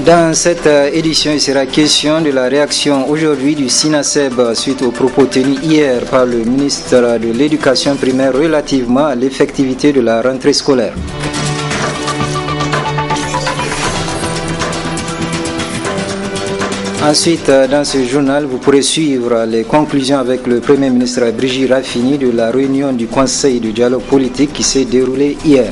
Dans cette édition, il sera question de la réaction aujourd'hui du SINASEB suite aux propos tenus hier par le ministre de l'Éducation primaire relativement à l'effectivité de la rentrée scolaire. Ensuite, dans ce journal, vous pourrez suivre les conclusions avec le Premier ministre Brigitte Raffini de la réunion du Conseil de dialogue politique qui s'est déroulée hier.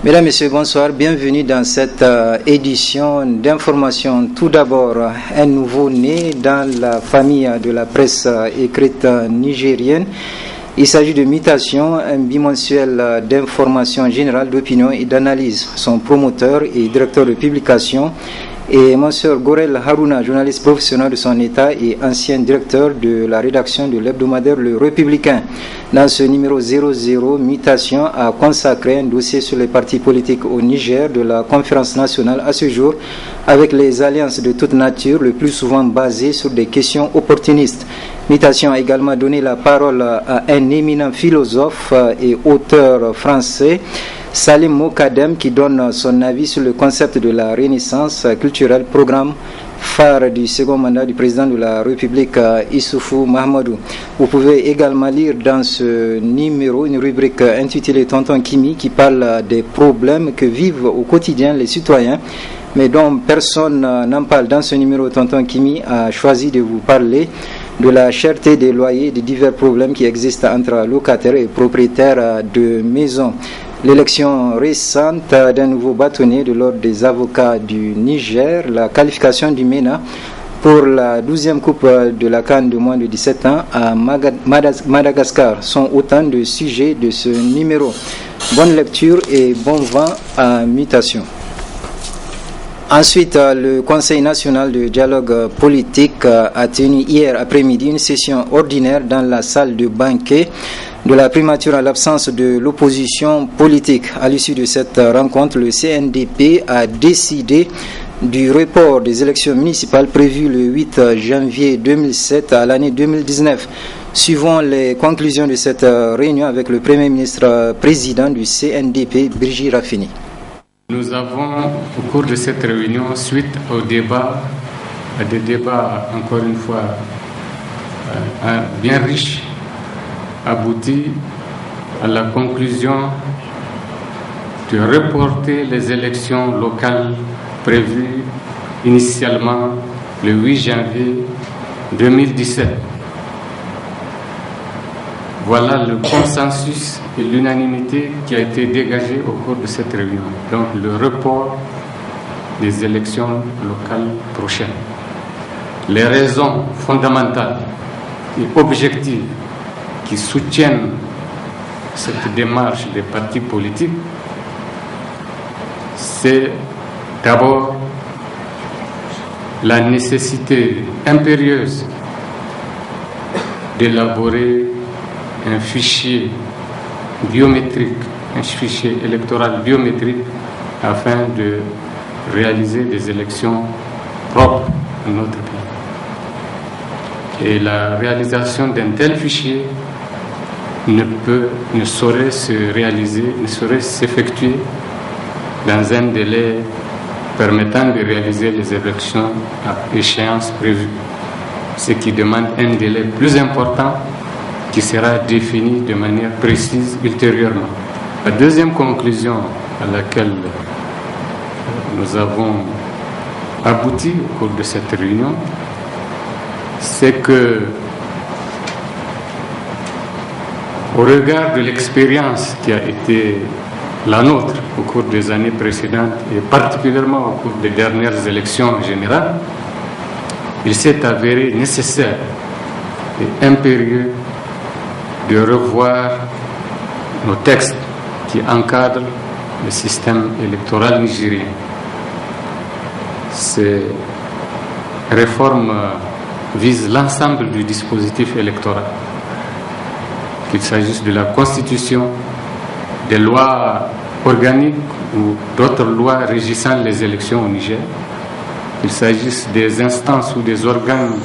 Mesdames, Messieurs, bonsoir. Bienvenue dans cette édition d'information. Tout d'abord, un nouveau-né dans la famille de la presse écrite nigérienne. Il s'agit de Mutation, un bimensuel d'information générale, d'opinion et d'analyse. Son promoteur et directeur de publication est Monsieur Gorel Haruna, journaliste professionnel de son état et ancien directeur de la rédaction de l'hebdomadaire Le Républicain. Dans ce numéro 00, Mutation a consacré un dossier sur les partis politiques au Niger de la conférence nationale à ce jour, avec les alliances de toute nature, le plus souvent basées sur des questions opportunistes. Mutation a également donné la parole à un éminent philosophe et auteur français, Salim Mokadem, qui donne son avis sur le concept de la renaissance culturelle, programme phare du second mandat du président de la République, Issoufou Mahamadou. Vous pouvez également lire dans ce numéro une rubrique intitulée Tonton Kimi qui parle des problèmes que vivent au quotidien les citoyens, mais dont personne n'en parle. Dans ce numéro, Tonton Kimi a choisi de vous parler de la cherté des loyers et des divers problèmes qui existent entre locataires et propriétaires de maisons. L'élection récente d'un nouveau bâtonnier de l'ordre des avocats du Niger, la qualification du MENA pour la 12e Coupe de la CAN de moins de 17 ans à Madagascar sont autant de sujets de ce numéro. Bonne lecture et bon vent à Mutation. Ensuite, le Conseil national de dialogue politique a tenu hier après-midi une session ordinaire dans la salle de banquet de la primature à l'absence de l'opposition politique. À l'issue de cette rencontre, le CNDP a décidé du report des élections municipales prévues le 8 janvier 2007 à l'année 2019. Suivons les conclusions de cette réunion avec le Premier ministre président du CNDP, Brigitte Raffini. Nous avons, au cours de cette réunion, suite au débat, à des débats, encore une fois, bien riches, abouti à la conclusion de reporter les élections locales prévues initialement le 8 janvier 2017. Voilà le consensus et l'unanimité qui a été dégagé au cours de cette réunion. Donc le report des élections locales prochaines. Les raisons fondamentales et objectives qui soutiennent cette démarche des partis politiques, c'est d'abord la nécessité impérieuse d'élaborer un fichier biométrique, un fichier électoral biométrique afin de réaliser des élections propres à notre pays. Et la réalisation d'un tel fichier ne saurait se réaliser, ne saurait s'effectuer dans un délai permettant de réaliser les élections à échéance prévue, ce qui demande un délai plus important qui sera défini de manière précise ultérieurement. La deuxième conclusion à laquelle nous avons abouti au cours de cette réunion, c'est que, au regard de l'expérience qui a été la nôtre au cours des années précédentes et particulièrement au cours des dernières élections générales, il s'est avéré nécessaire et impérieux de revoir nos textes qui encadrent le système électoral nigérien. Ces réformes visent l'ensemble du dispositif électoral, qu'il s'agisse de la Constitution, des lois organiques ou d'autres lois régissant les élections au Niger, qu'il s'agisse des instances ou des organes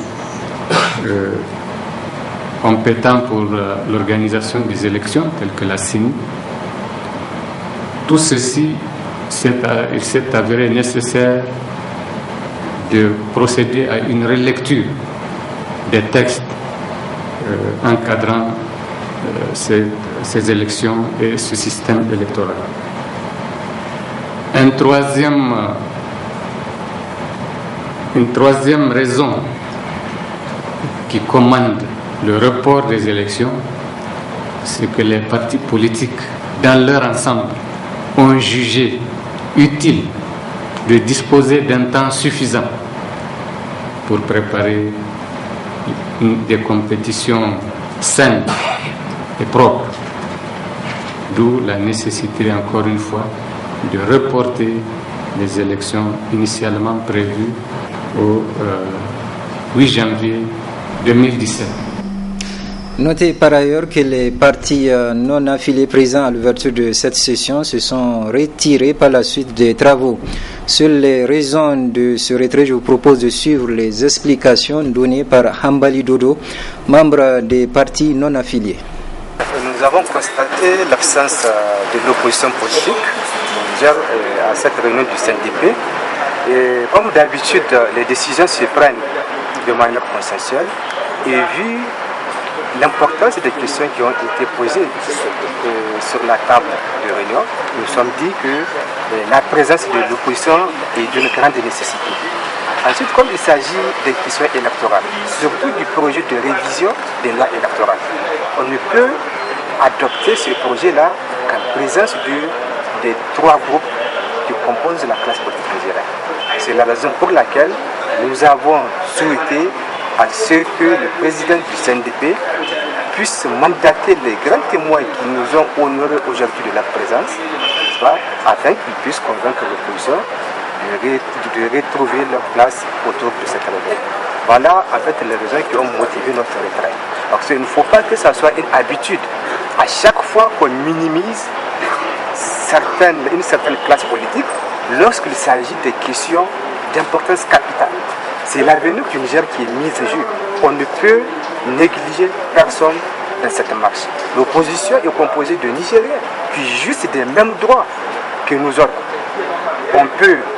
compétents pour l'organisation des élections, tels que la CENI. tout ceci, il s'est avéré nécessaire de procéder à une relecture des textes encadrant ces élections et ce système électoral. Une troisième raison qui commande le report des élections, c'est que les partis politiques, dans leur ensemble, ont jugé utile de disposer d'un temps suffisant pour préparer des compétitions saines et propres. D'où la nécessité, encore une fois, de reporter les élections initialement prévues au 8 janvier 2017. Notez par ailleurs que les partis non affiliés présents à l'ouverture de cette session se sont retirés par la suite des travaux. Sur les raisons de ce retrait, je vous propose de suivre les explications données par Hambali Dodo, membre des partis non affiliés. Nous avons constaté l'absence de l'opposition politique à cette réunion du CNDP. Et comme d'habitude, les décisions se prennent de manière consensuelle et vu l'importance des questions qui ont été posées sur la table de réunion, nous sommes dit que la présence de l'opposition est d'une grande nécessité. Ensuite, comme il s'agit des questions électorales, surtout du projet de révision des lois électorales, on ne peut adopter ce projet-là qu'en présence des trois groupes qui composent la classe politique nigérienne. C'est la raison pour laquelle nous avons souhaité à ce que le président du CNDP puisse mandater les grands témoins qui nous ont honorés aujourd'hui de leur présence, afin qu'ils puissent convaincre l'opposition de retrouver leur place autour de cette réunion. Voilà en fait les raisons qui ont motivé notre retrait. Donc il ne faut pas que ça soit une habitude. À chaque fois qu'on minimise une certaine classe politique, lorsqu'il s'agit de questions d'importance capitale, c'est l'avenir du Niger qui est mis en jeu. On ne peut négliger personne dans cette marche. L'opposition est composée de Nigériens qui jouissent des mêmes droits que nous autres.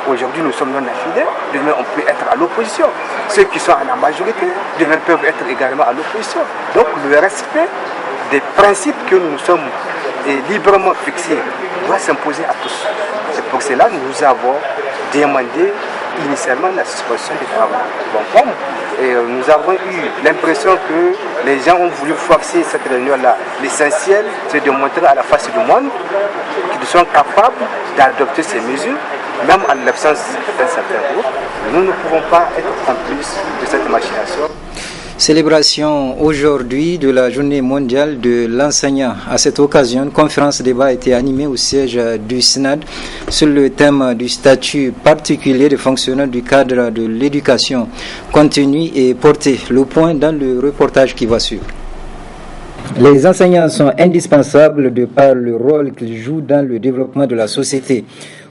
Aujourd'hui nous sommes non affiliés, demain on peut être à l'opposition. Ceux qui sont à la majorité, demain peuvent être également à l'opposition. Donc le respect des principes que nous sommes librement fixés doit s'imposer à tous. C'est pour cela que nous avons demandé initialement la suspension des travaux. Nous avons eu l'impression que les gens ont voulu forcer cette réunion-là. L'essentiel, c'est de montrer à la face du monde qu'ils sont capables d'adopter ces mesures, même en l'absence d'un certain groupe. Nous ne pouvons pas être complices de cette machination. Célébration aujourd'hui de la journée mondiale de l'enseignant. À cette occasion, une conférence débat a été animée au siège du SNAD sur le thème du statut particulier des fonctionnaires du cadre de l'éducation. Contenu et porté. Le point dans le reportage qui va suivre. Les enseignants sont indispensables de par le rôle qu'ils jouent dans le développement de la société.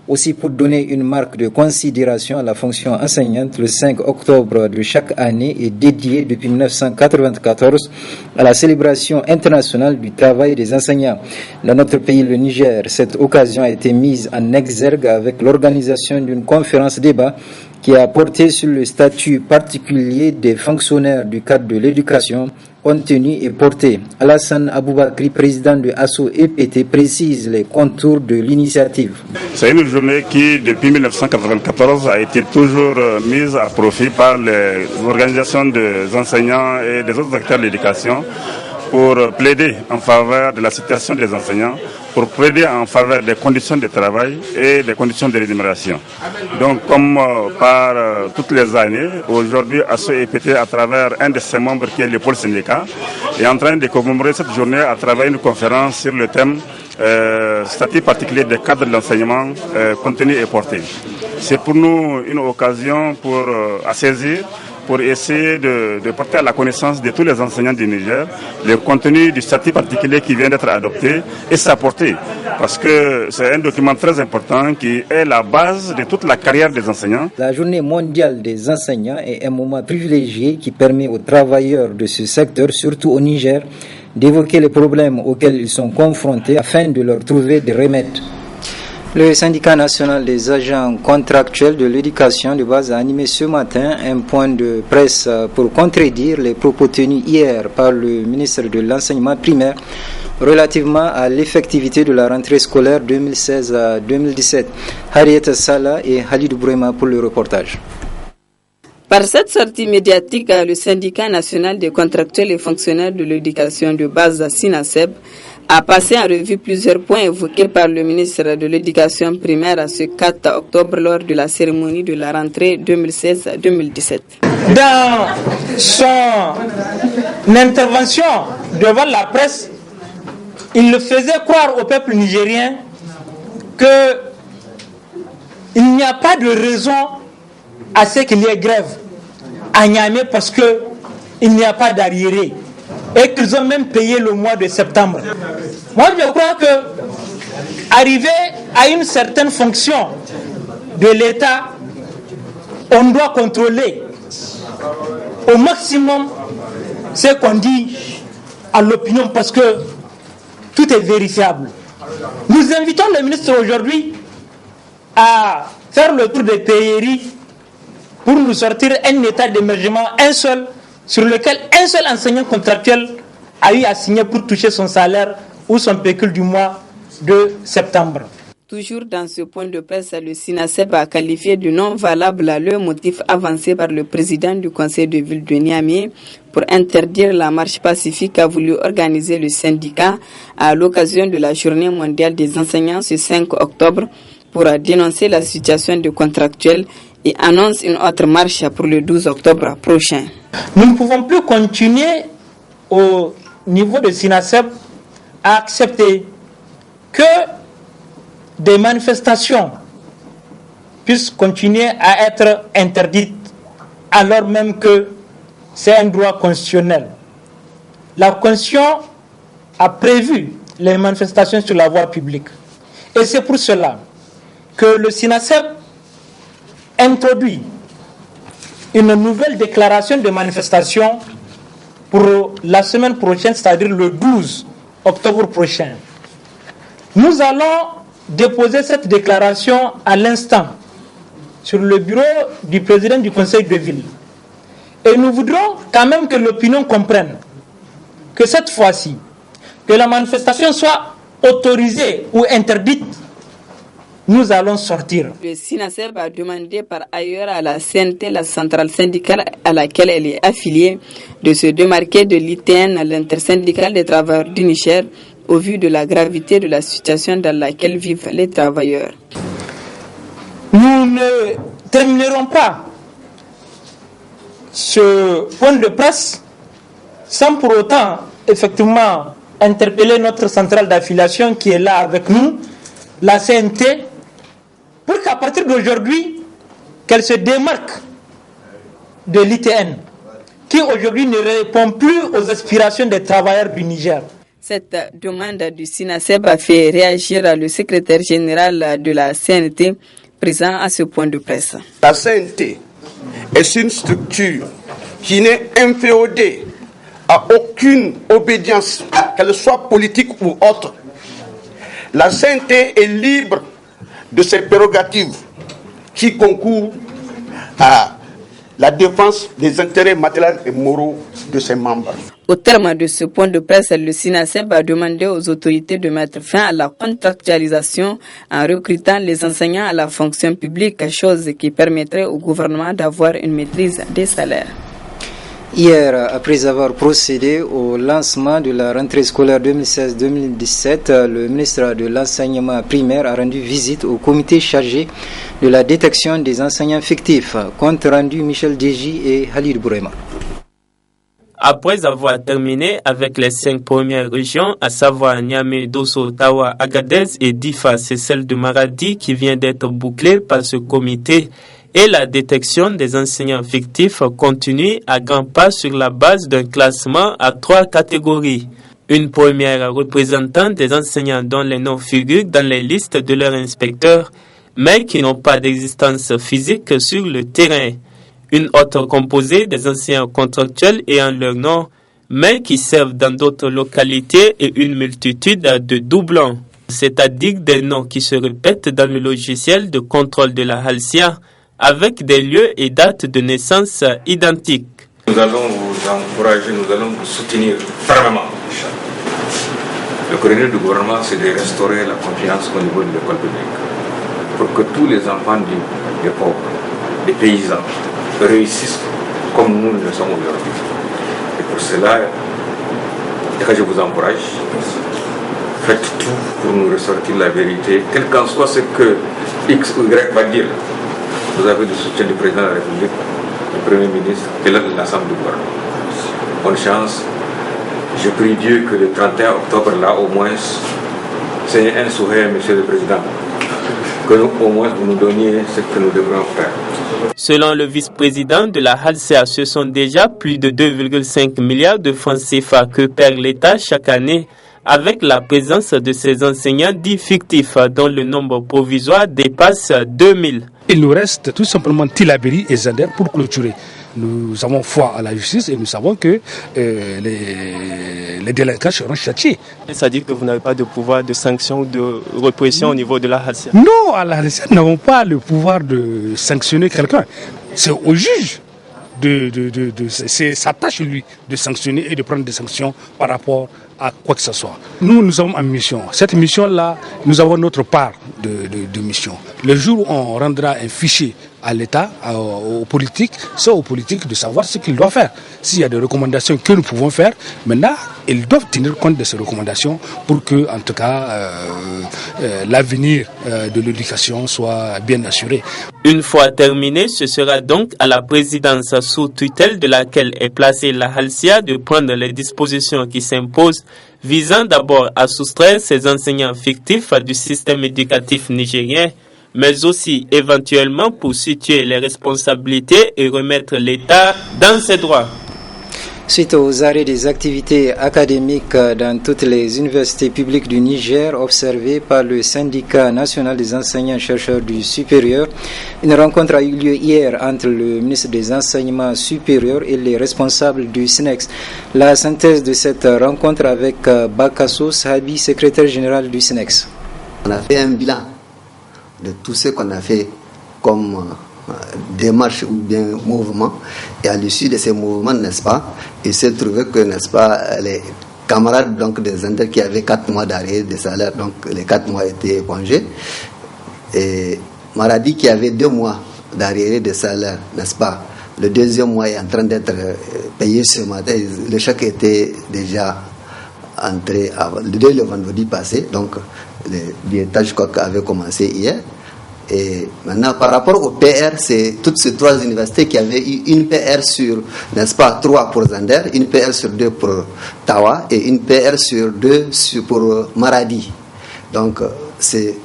Aussi, pour donner une marque de considération à la fonction enseignante, le 5 octobre de chaque année est dédié depuis 1994 à la célébration internationale du travail des enseignants. Dans notre pays, le Niger, cette occasion a été mise en exergue avec l'organisation d'une conférence débat qui a porté sur le statut particulier des fonctionnaires du cadre de l'éducation. Contenu et porté. Alassane Aboubakri, président de ASSO EPT, précise les contours de l'initiative. C'est une journée qui, depuis 1994, a été toujours mise à profit par les organisations des enseignants et des autres acteurs de l'éducation pour plaider en faveur de la situation des enseignants, pour plaider en faveur des conditions de travail et des conditions de rémunération. Donc, comme par toutes les années, aujourd'hui, ASSO EPT, à travers un de ses membres qui est le pôle syndicat, est en train de commémorer cette journée à travers une conférence sur le thème statut particulier des cadres de l'enseignement, contenu et porté. C'est pour nous une occasion à saisir, pour essayer de porter à la connaissance de tous les enseignants du Niger le contenu du statut particulier qui vient d'être adopté et sa portée. Parce que c'est un document très important qui est la base de toute la carrière des enseignants. La journée mondiale des enseignants est un moment privilégié qui permet aux travailleurs de ce secteur, surtout au Niger, d'évoquer les problèmes auxquels ils sont confrontés afin de leur trouver des remèdes. Le syndicat national des agents contractuels de l'éducation de base a animé ce matin un point de presse pour contredire les propos tenus hier par le ministre de l'enseignement primaire relativement à l'effectivité de la rentrée scolaire 2016-2017. Harriet Salah et Halidou Bourema pour le reportage. Par cette sortie médiatique, le syndicat national des contractuels et fonctionnaires de l'éducation de base SINASEB a passé en revue plusieurs points évoqués par le ministre de l'Éducation primaire ce 4 octobre lors de la cérémonie de la rentrée 2016-2017. Dans son intervention devant la presse, il faisait croire au peuple nigérien qu'il n'y a pas de raison à ce qu'il y ait grève à Niamey parce qu'il n'y a pas d'arriéré et qu'ils ont même payé le mois de septembre. Moi, je crois que arriver à une certaine fonction de l'État, on doit contrôler au maximum ce qu'on dit à l'opinion parce que tout est vérifiable. Nous invitons le ministre aujourd'hui à faire le tour des PRI pour nous sortir un état d'émergement, un seul, sur lequel un seul enseignant contractuel a eu à signer pour toucher son salaire ou son pécule du mois de septembre. Toujours dans ce point de presse, le SINASEB a qualifié de non valable le motif avancé par le président du conseil de ville de Niamey pour interdire la marche pacifique qu'a voulu organiser le syndicat à l'occasion de la journée mondiale des enseignants ce 5 octobre pour dénoncer la situation de contractuels et annonce une autre marche pour le 12 octobre prochain. Nous ne pouvons plus continuer au niveau de SINASEB à accepter que des manifestations puissent continuer à être interdites alors même que c'est un droit constitutionnel. La Constitution a prévu les manifestations sur la voie publique. Et c'est pour cela que le SINASEB introduit une nouvelle déclaration de manifestation pour la semaine prochaine, c'est-à-dire le 12 octobre prochain. Nous allons déposer cette déclaration à l'instant sur le bureau du président du conseil de ville. Et nous voudrons quand même que l'opinion comprenne que cette fois-ci, que la manifestation soit autorisée ou interdite, nous allons sortir. Le SINASEB a demandé par ailleurs à la CNT, la centrale syndicale à laquelle elle est affiliée, de se démarquer de l'ITN, l'intersyndicale des travailleurs du Niger, au vu de la gravité de la situation dans laquelle vivent les travailleurs. Nous ne terminerons pas ce point de presse sans pour autant effectivement interpeller notre centrale d'affiliation qui est là avec nous, la CNT, pour qu'à partir d'aujourd'hui, qu'elle se démarque de l'ITN, qui aujourd'hui ne répond plus aux aspirations des travailleurs du Niger. Cette demande du SINASEB a fait réagir le secrétaire général de la CNT, présent à ce point de presse. La CNT est une structure qui n'est inféodée à aucune obédience, qu'elle soit politique ou autre. La CNT est libre de ses prérogatives qui concourent à la défense des intérêts matériels et moraux de ses membres. Au terme de ce point de presse, le SINASEB a demandé aux autorités de mettre fin à la contractualisation en recrutant les enseignants à la fonction publique, chose qui permettrait au gouvernement d'avoir une maîtrise des salaires. Hier, après avoir procédé au lancement de la rentrée scolaire 2016-2017, le ministre de l'enseignement primaire a rendu visite au comité chargé de la détection des enseignants fictifs. Compte rendu Michel Deji et Halid Bourema. Après avoir terminé avec les 5 premières régions, à savoir Niamey, Dosso, Tawa, Agadez et Difa, c'est celle de Maradi qui vient d'être bouclée par ce comité. Et la détection des enseignants fictifs continue à grands pas sur la base d'un classement à 3 catégories. Une première représentant des enseignants dont les noms figurent dans les listes de leurs inspecteurs, mais qui n'ont pas d'existence physique sur le terrain. Une autre composée des enseignants contractuels ayant leur nom, mais qui servent dans d'autres localités et une multitude de doublons. c'est-à-dire des noms qui se répètent dans le logiciel de contrôle de la Halcia avec des lieux et dates de naissance identiques. Nous allons vous encourager, nous allons vous soutenir fermement. Le courrier du gouvernement, c'est de restaurer la confiance au niveau de l'école publique pour que tous les enfants des pauvres, des paysans, réussissent comme nous le sommes aujourd'hui. Et pour cela, je vous encourage, faites tout pour nous ressortir la vérité, quel qu'en soit ce que X ou Y va dire. Vous avez le soutien du président de la République, du Premier ministre et de l'Assemblée du gouvernement. Bonne chance. Je prie Dieu que le 31 octobre, là, au moins, c'est un souhait, Monsieur le Président, que nous, au moins vous nous donniez ce que nous devrions faire. Selon le vice-président de la Halcia, ce sont déjà plus de 2,5 milliards de francs CFA que perd l'État chaque année avec la présence de ces enseignants dits fictifs dont le nombre provisoire dépasse 2000. Il nous reste tout simplement Tillabéri et Zander pour clôturer. Nous avons foi à la justice et nous savons que les délinquants seront châtiés. C'est-à-dire que vous n'avez pas de pouvoir de sanction ou de répression au niveau de la Halcia? Non, à la Halcia, nous n'avons pas le pouvoir de sanctionner quelqu'un. C'est au juge. C'est sa tâche, lui, de sanctionner et de prendre des sanctions par rapport à quoi que ce soit. Nous sommes en mission. Cette mission-là, nous avons notre part de mission. Le jour où on rendra un fichier à l'État, aux politiques, c'est aux politiques de savoir ce qu'ils doivent faire. S'il y a des recommandations que nous pouvons faire, maintenant, ils doivent tenir compte de ces recommandations pour que, en tout cas, l'avenir de l'éducation soit bien assuré. Une fois terminé, ce sera donc à la présidence sous tutelle de laquelle est placée la Halcia de prendre les dispositions qui s'imposent, visant d'abord à soustraire ces enseignants fictifs du système éducatif nigérien, mais aussi éventuellement pour situer les responsabilités et remettre l'État dans ses droits. Suite aux arrêts des activités académiques dans toutes les universités publiques du Niger observées par le syndicat national des enseignants-chercheurs du supérieur, une rencontre a eu lieu hier entre le ministre des Enseignements supérieurs et les responsables du SNEX. La synthèse de cette rencontre avec Bakasso Sahabi, secrétaire général du SNEX. On a fait un bilan de tout ce qu'on a fait comme démarche ou bien mouvement, et à l'issue de ces mouvements, n'est-ce pas, il s'est trouvé que, n'est-ce pas, les camarades donc des Inter qui avaient 4 mois d'arrêt de salaire, donc les 4 mois étaient épongés, et Maradi qui avait 2 mois d'arrêt de salaire, n'est-ce pas, le deuxième mois est en train d'être payé ce matin, le chèque était déjà entré dès le vendredi passé, donc le billetage avait commencé hier. Et maintenant, par rapport au PR, c'est toutes ces 3 universités qui avaient eu une PR sur, n'est-ce pas, 3 pour Zander, une PR sur 2 pour Tawa et une PR sur 2 pour Maradi. Donc, c'est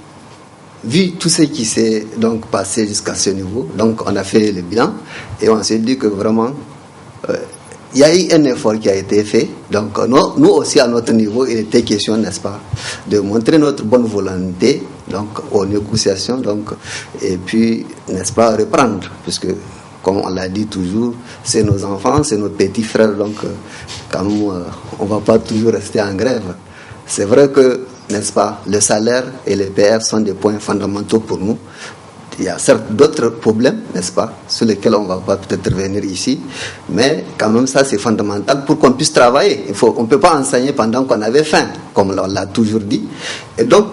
vu tout ce qui s'est donc passé jusqu'à ce niveau. Donc, on a fait le bilan et on s'est dit que vraiment, il y a eu un effort qui a été fait. Donc, nous aussi, à notre niveau, il était question, n'est-ce pas, de montrer notre bonne volonté donc, aux négociations, donc, et puis, n'est-ce pas, reprendre, puisque, comme on l'a dit toujours, c'est nos enfants, c'est nos petits frères, donc, quand même, on ne va pas toujours rester en grève. C'est vrai que, n'est-ce pas, le salaire et les PR sont des points fondamentaux pour nous. Il y a certes d'autres problèmes, n'est-ce pas, sur lesquels on ne va pas peut-être revenir ici, mais quand même ça c'est fondamental pour qu'on puisse travailler. On ne peut pas enseigner pendant qu'on avait faim, comme on l'a toujours dit. Et donc,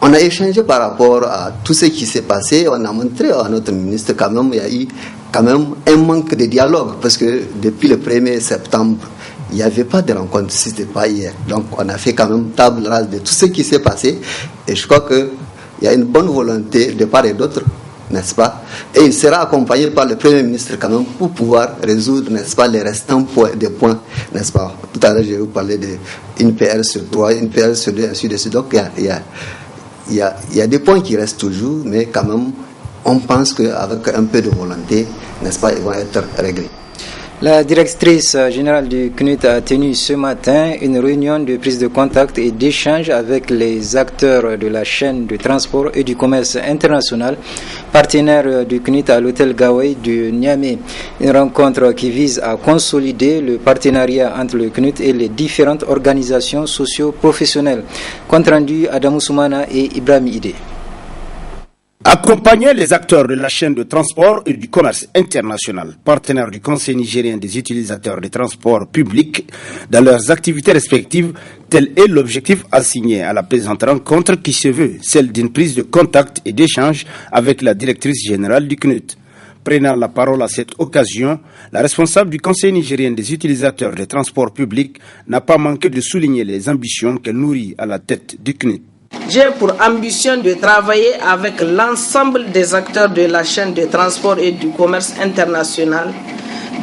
on a échangé par rapport à tout ce qui s'est passé, on a montré à notre ministre quand même, il y a eu quand même un manque de dialogue, parce que depuis le 1er septembre, il n'y avait pas de rencontre, si ce n'était pas hier. Donc on a fait quand même table rase de tout ce qui s'est passé, et je crois qu'il y a une bonne volonté de part et d'autre, n'est-ce pas? Et il sera accompagné par le Premier ministre quand même pour pouvoir résoudre, n'est-ce pas, les restants des points, n'est-ce pas? Tout à l'heure, je vais vous parler d'une PR sur 3, une PR sur 2, ainsi de suite. Donc, il y a des points qui restent toujours, mais quand même, on pense qu'avec un peu de volonté, n'est-ce pas, ils vont être réglés. La directrice générale du CNUT a tenu ce matin une réunion de prise de contact et d'échange avec les acteurs de la chaîne de transport et du commerce international, partenaires du CNUT à l'hôtel Gawai de Niamey. Une rencontre qui vise à consolider le partenariat entre le CNUT et les différentes organisations socio-professionnelles. Compte rendu Adamou Soumana et Ibrahim Ide. Accompagner les acteurs de la chaîne de transport et du commerce international, partenaires du Conseil nigérien des utilisateurs des transports publics dans leurs activités respectives, tel est l'objectif assigné à la présente rencontre qui se veut celle d'une prise de contact et d'échange avec la directrice générale du CNUT. Prenant la parole à cette occasion, la responsable du Conseil nigérien des utilisateurs des transports publics n'a pas manqué de souligner les ambitions qu'elle nourrit à la tête du CNUT. J'ai pour ambition de travailler avec l'ensemble des acteurs de la chaîne de transport et du commerce international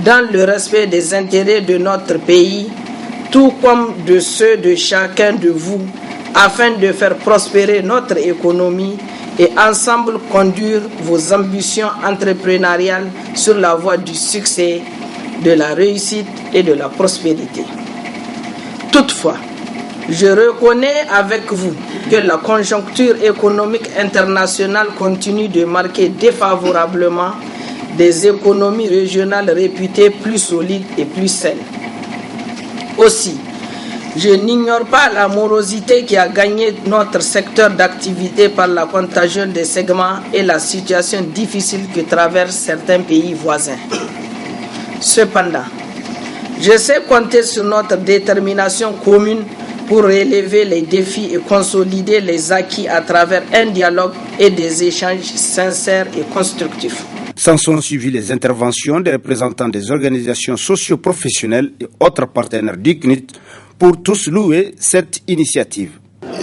dans le respect des intérêts de notre pays, tout comme de ceux de chacun de vous, afin de faire prospérer notre économie et ensemble conduire vos ambitions entrepreneuriales sur la voie du succès, de la réussite et de la prospérité. Toutefois, je reconnais avec vous que la conjoncture économique internationale continue de marquer défavorablement des économies régionales réputées plus solides et plus saines. Aussi, je n'ignore pas la morosité qui a gagné notre secteur d'activité par la contagion des segments et la situation difficile que traversent certains pays voisins. Cependant, je sais compter sur notre détermination commune pour relever les défis et consolider les acquis à travers un dialogue et des échanges sincères et constructifs. S'en sont suivies les interventions des représentants des organisations socio-professionnelles et autres partenaires du CNUT pour tous louer cette initiative.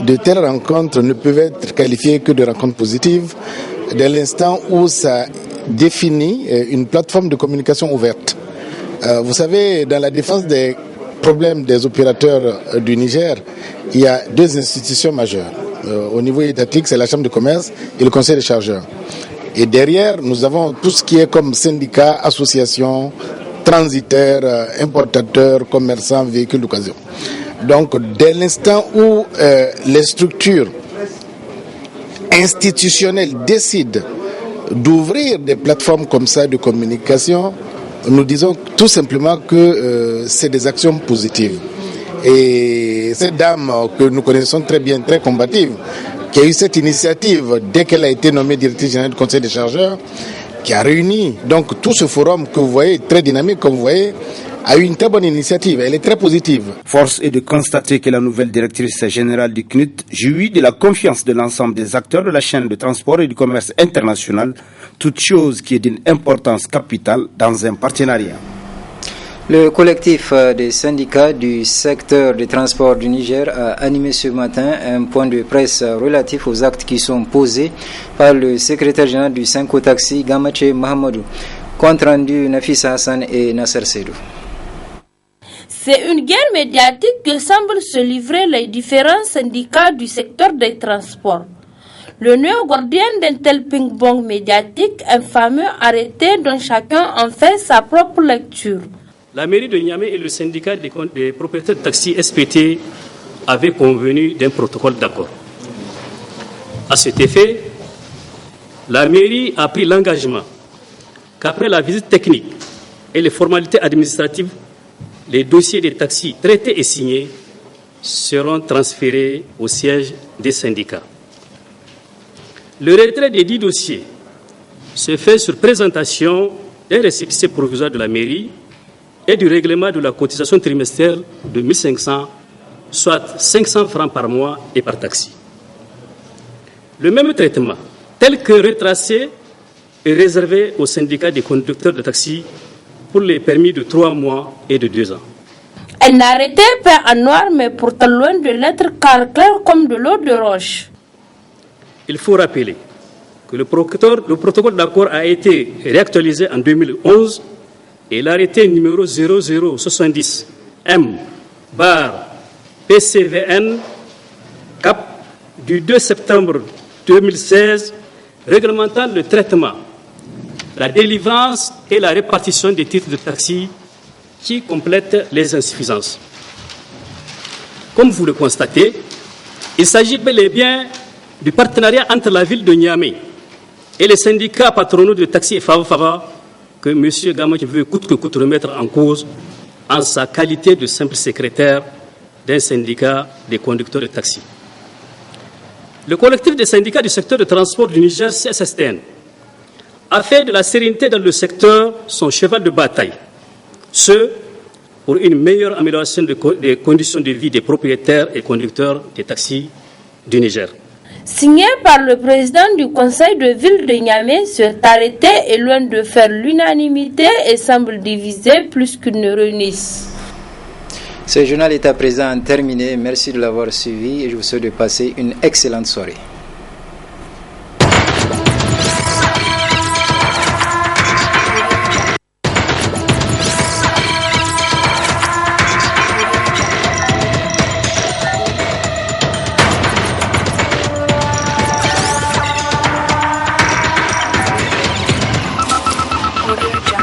De telles rencontres ne peuvent être qualifiées que de rencontres positives dès l'instant où ça définit une plateforme de communication ouverte. Vous savez, dans la défense des problème des opérateurs du Niger, il y a deux institutions majeures. Au niveau étatique, c'est la Chambre de commerce et le Conseil des chargeurs. Et derrière, nous avons tout ce qui est comme syndicats, associations, transitaires, importateurs, commerçants, véhicules d'occasion. Donc, dès l'instant où les structures institutionnelles décident d'ouvrir des plateformes comme ça de communication, nous disons tout simplement que c'est des actions positives. Et cette dame que nous connaissons très bien, très combative, qui a eu cette initiative dès qu'elle a été nommée directrice générale du Conseil des chargeurs, qui a réuni donc tout ce forum que vous voyez, très dynamique comme vous voyez, a eu une très bonne initiative, elle est très positive. Force est de constater que la nouvelle directrice générale du CNUT jouit de la confiance de l'ensemble des acteurs de la chaîne de transport et du commerce international, toute chose qui est d'une importance capitale dans un partenariat. Le collectif des syndicats du secteur des transports du Niger a animé ce matin un point de presse relatif aux actes qui sont posés par le secrétaire général du Synco Taxi, Gamache Mahamadou. Compte rendu Nafisa Hassan et Nasser Sedou. C'est une guerre médiatique que semblent se livrer les différents syndicats du secteur des transports. Le néo-gardien d'un tel ping-pong médiatique, un fameux arrêté dont chacun en fait sa propre lecture. La mairie de Niamey et le syndicat des propriétaires de taxis SPT avaient convenu d'un protocole d'accord. À cet effet, la mairie a pris l'engagement qu'après la visite technique et les formalités administratives, les dossiers des taxis traités et signés seront transférés au siège des syndicats. Le retrait des 10 dossiers se fait sur présentation d'un récépissé provisoire de la mairie et du règlement de la cotisation trimestrielle de 1 500, soit 500 francs par mois et par taxi. Le même traitement, tel que retracé, est réservé aux syndicats des conducteurs de taxi pour les permis de 3 mois et de 2 ans. Un arrêté peint en noir, mais pourtant loin de l'être car clair comme de l'eau de roche. Il faut rappeler que le protocole d'accord a été réactualisé en 2011 et l'arrêté numéro 0070 M/PCVN CAP du 2 septembre 2016 réglementant le traitement, la délivrance et la répartition des titres de taxi qui complètent les insuffisances. Comme vous le constatez, il s'agit bel et bien du partenariat entre la ville de Niamey et les syndicats patronaux de taxi et Fava que M. Gamaki veut coûte que coûte remettre en cause en sa qualité de simple secrétaire d'un syndicat des conducteurs de taxi. Le collectif des syndicats du secteur de transport du Niger, CSSTN, a fait de la sérénité dans le secteur son cheval de bataille. Ce, pour une meilleure amélioration des conditions de vie des propriétaires et conducteurs des taxis du Niger. Signé par le président du conseil de ville de Niamey, cet arrêté est loin de faire l'unanimité et semble diviser plus qu'il ne réunisse. Ce journal est à présent terminé. Merci de l'avoir suivi et je vous souhaite de passer une excellente soirée. Audio